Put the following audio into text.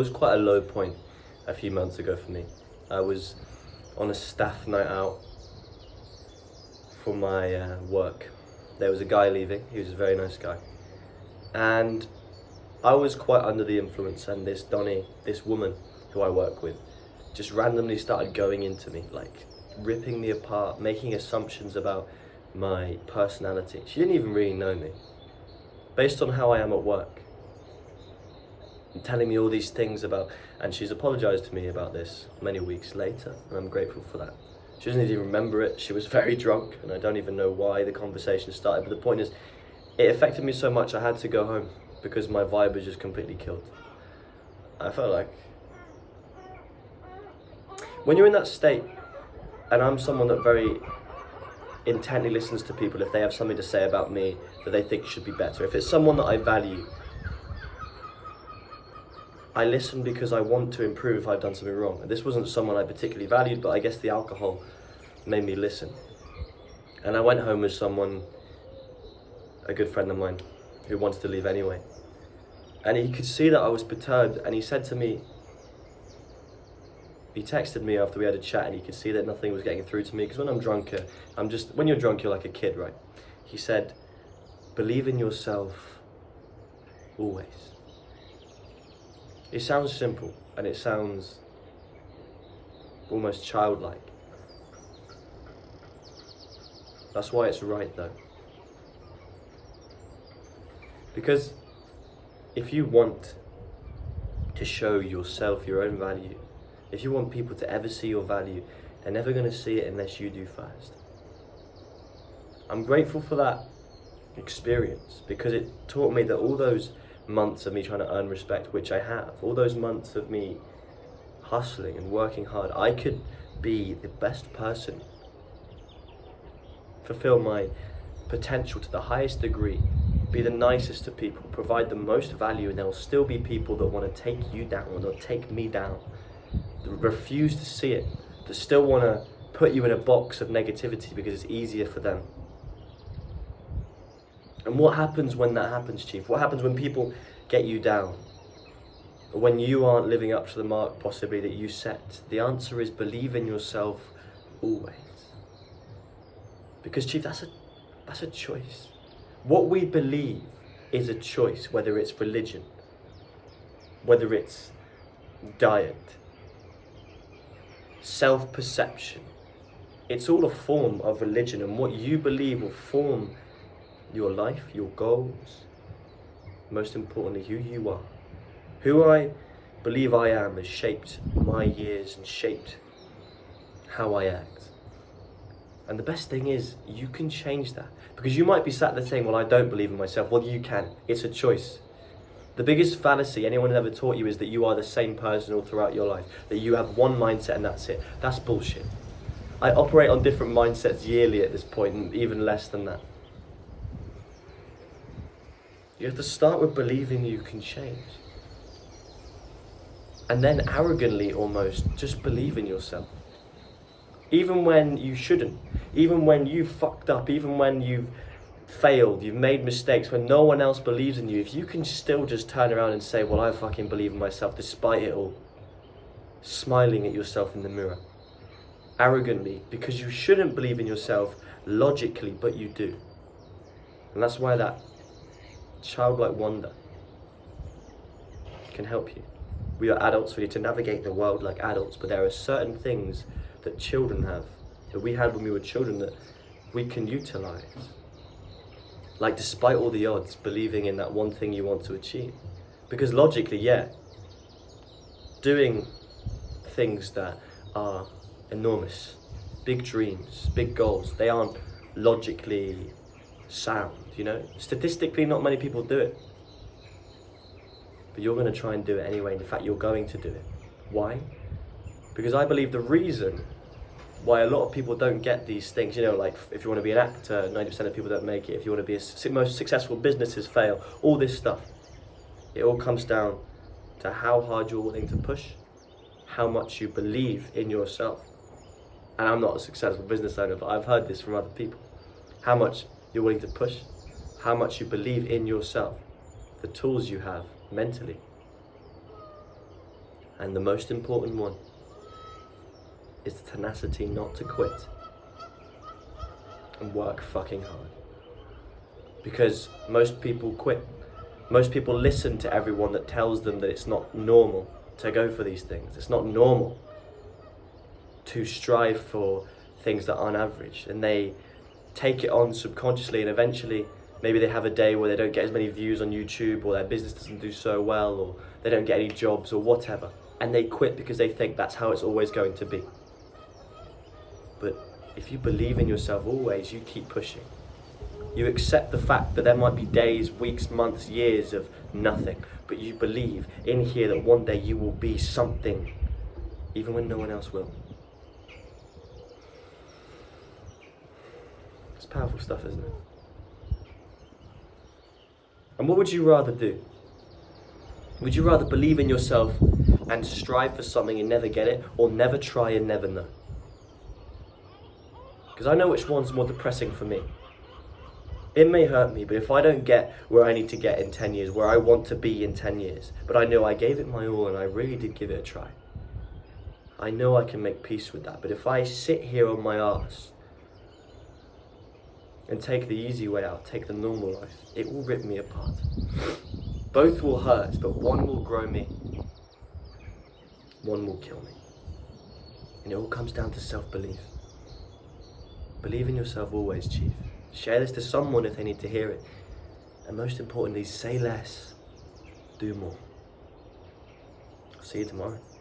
It was quite a low point a few months ago for me. I was on a staff night out for my work. There was a guy leaving, he was a very nice guy. And I was quite under the influence, and this Donnie, this woman who I work with, just randomly started going into me, like ripping me apart, making assumptions about my personality. She didn't even really know me, based on how I am at work. And telling me all these things about, and she's apologized to me about this many weeks later, and I'm grateful for that. She doesn't even remember it. She was very drunk, and I don't even know why the conversation started, but the point is, it affected me so much I had to go home because my vibe was just completely killed. I felt like, when you're in that state, and I'm someone that very intently listens to people if they have something to say about me that they think should be better. If it's someone that I value, I listen because I want to improve if I've done something wrong. And this wasn't someone I particularly valued, but I guess the alcohol made me listen. And I went home with someone, a good friend of mine, who wanted to leave anyway. And he could see that I was perturbed, and he said to me, he texted me after we had a chat, and he could see that nothing was getting through to me, because when I'm drunk, when you're drunk, you're like a kid, right? He said, believe in yourself always. It sounds simple, and it sounds almost childlike. That's why it's right, though. Because if you want to show yourself your own value, if you want people to ever see your value, they're never going to see it unless you do first. I'm grateful for that experience, because it taught me that all those months of me trying to earn respect, which I have, all those months of me hustling and working hard, I could be the best person, fulfill my potential to the highest degree, be the nicest to people, provide the most value, and there will still be people that want to take you down, or they'll take me down, that refuse to see it, that still want to put you in a box of negativity because it's easier for them. And what happens when that happens, Chief? What happens when people get you down? Or when you aren't living up to the mark, possibly, that you set? The answer is believe in yourself always. Because, Chief, that's a choice. What we believe is a choice, whether it's religion, whether it's diet, self-perception. It's all a form of religion, and what you believe will form your life, your goals, most importantly, who you are. Who I believe I am has shaped my years and shaped how I act. And the best thing is, you can change that. Because you might be sat there saying, well, I don't believe in myself. Well, you can. It's a choice. The biggest fallacy anyone has ever taught you is that you are the same person all throughout your life, that you have one mindset and that's it. That's bullshit. I operate on different mindsets yearly at this point, and even less than that. You have to start with believing you can change. And then arrogantly almost, just believe in yourself. Even when you shouldn't, even when you've fucked up, even when you've failed, you've made mistakes, when no one else believes in you, if you can still just turn around and say, well, I fucking believe in myself despite it all, smiling at yourself in the mirror, arrogantly, because you shouldn't believe in yourself logically, but you do. And that's why that childlike wonder can help you. We are adults, we need to navigate the world like adults, but there are certain things that children have, that we had when we were children, that we can utilize. Like, despite all the odds, believing in that one thing you want to achieve. Because logically, yeah, doing things that are enormous, big dreams, big goals, they aren't logically sound, you know? Statistically, not many people do it. But you're going to try and do it anyway. In fact, you're going to do it. Why? Because I believe the reason why a lot of people don't get these things, you know, like if you want to be an actor, 90% of people don't make it. If you want to be most successful businesses fail, all this stuff. It all comes down to how hard you're willing to push, how much you believe in yourself. And I'm not a successful business owner, but I've heard this from other people. How much you're willing to push, how much you believe in yourself, the tools you have mentally. And the most important one is the tenacity not to quit and work fucking hard. Because most people quit. Most people listen to everyone that tells them that it's not normal to go for these things. It's not normal to strive for things that aren't average. And they take it on subconsciously, and eventually maybe they have a day where they don't get as many views on YouTube, or their business doesn't do so well, or they don't get any jobs or whatever. And they quit because they think that's how it's always going to be. But if you believe in yourself always, you keep pushing. You accept the fact that there might be days, weeks, months, years of nothing, but you believe in here that one day you will be something, even when no one else will. It's powerful stuff, isn't it? And what would you rather do? Would you rather believe in yourself and strive for something and never get it, or never try and never know? Because I know which one's more depressing for me. It may hurt me, but if I don't get where I need to get in 10 years, where I want to be in 10 years, but I know I gave it my all and I really did give it a try, I know I can make peace with that. But if I sit here on my arse and take the easy way out, take the normal life, it will rip me apart. Both will hurt, but one will grow me, one will kill me. And it all comes down to self-belief. Believe in yourself always, Chief. Share this to someone if they need to hear it. And most importantly, say less, do more. See you tomorrow.